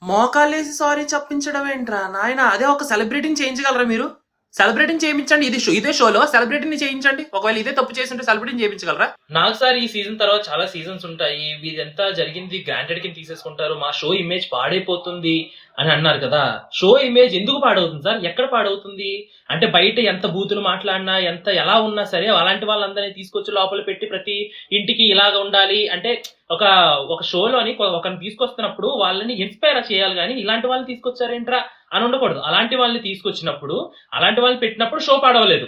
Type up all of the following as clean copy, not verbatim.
మోకాళ్ళేసి sorry చెప్పించడం ఏంట్రా నాయన? అదే ఒక సెలబ్రిటీని చేయించగలరా మీరు? సెలబ్రిటీని చేయించండి. ఇదే షోలో సెలబ్రిటీని చేయించండి. ఒకవేళ ఇదే తప్పు చేస్తుంటే సెలబ్రిటీని చేయించగలరా? నాకు సార్ ఈ సీజన్ తర్వాత చాలా సీజన్స్ ఉంటాయి, ఇదంతా జరిగింది గ్రాంటెడ్ కింద తీసేసుకుంటారు, మా షో ఇమేజ్ పాడైపోతుంది అని అన్నారు కదా. షో ఇమేజ్ ఎందుకు పాడవుతుంది సార్? ఎక్కడ పాడవుతుంది అంటే బయట ఎంత బూతులు మాట్లాడినా ఎంత ఎలా ఉన్నా సరే అలాంటి వాళ్ళందరినీ తీసుకొచ్చి లోపల పెట్టి ప్రతి ఇంటికి ఇలాగ ఉండాలి అంటే ఒక ఒక షోలోని ఒకరిని తీసుకొస్తున్నప్పుడు వాళ్ళని ఇన్స్పైర్ చేయాలి, కానీ ఇలాంటి వాళ్ళని తీసుకొచ్చారేంట్రా అని ఉండకూడదు. అలాంటి వాళ్ళని తీసుకొచ్చినప్పుడు అలాంటి వాళ్ళని పెట్టినప్పుడు షో పాడవలేదు.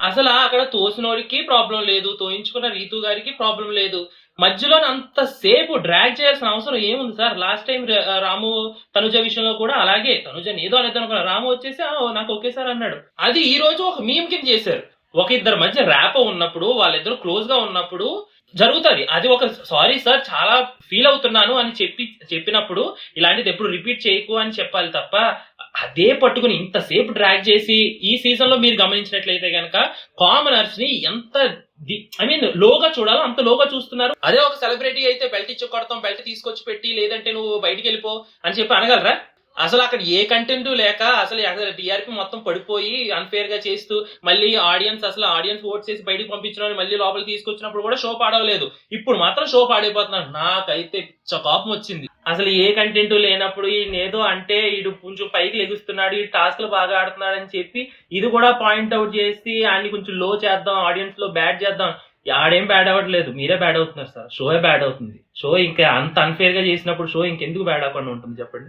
అసలు అక్కడ తోసినోడికి ప్రాబ్లం లేదు, తోయించుకున్న రీతు గారికి ప్రాబ్లం లేదు, మధ్యలో అంత సేపు డ్రాగ్ చేయాల్సిన అవసరం ఏముంది సార్? లాస్ట్ టైం రాము తనుజ విషయంలో కూడా అలాగే, తనుజని ఏదో అనేది అనుకున్నా, రాము వచ్చేసి నాకు ఓకే సార్ అన్నాడు. అది ఈ రోజు ఒక మీమ్ కింద చేశారు. ఒక ఇద్దరు మధ్య ర్యాప్ ఉన్నప్పుడు, వాళ్ళిద్దరు క్లోజ్ గా ఉన్నప్పుడు జరుగుతుంది అది. ఒక సారీ సార్ చాలా ఫీల్ అవుతున్నాను అని చెప్పినప్పుడు ఇలాంటిది ఎప్పుడు రిపీట్ చేయకు అని చెప్పాలి తప్ప అదే పట్టుకుని ఇంతసేపు డ్రాగ్ చేసి ఈ సీజన్ లో మీరు గమనించినట్లయితే గనక కామనర్స్ ని ఎంత లోగా చూడాలో అంత లోగా చూస్తున్నారు. అదే ఒక సెలబ్రిటీ అయితే బెల్ట్ ఇచ్చి కొడతాం, బెల్ట్ తీసుకొచ్చి పెట్టి లేదంటే నువ్వు బయటికి వెళ్ళిపో అని చెప్పి అనగలరా? అసలు అక్కడ ఏ కంటెంట్ లేక అసలు టీఆర్పీ మొత్తం పడిపోయి అన్ఫేర్ గా చేస్తూ మళ్ళీ ఆడియన్స్ ఓట్ చేసి బయటకు పంపించిన మళ్ళీ లోపలికి తీసుకొచ్చినప్పుడు కూడా షో పాడవలేదు. ఇప్పుడు మాత్రం షో పాడైపోతున్నాడు. నాకైతే కోపం వచ్చింది. అసలు ఏ కంటెంట్ లేనప్పుడు ఈయన ఏదో అంటే ఈడు కొంచెం పైకి లెగుస్తున్నాడు, ఈ టాస్క్లు బాగా ఆడుతున్నాడు అని చెప్పి ఇది కూడా పాయింట్ అవుట్ చేసి ఆయన్ని కొంచెం లో చేద్దాం, ఆడియన్స్ లో బ్యాడ్ చేద్దాం. ఆడేం బ్యాడ్ అవ్వట్లేదు, మీరే బ్యాడ్ అవుతున్నారు సార్. షో బ్యాడ్ అవుతుంది. షో ఇంకా అంత అన్ఫేర్ గా చేసినప్పుడు షో ఇంకెందుకు బ్యాడ్ అవ్వకుండా ఉంటుంది చెప్పండి.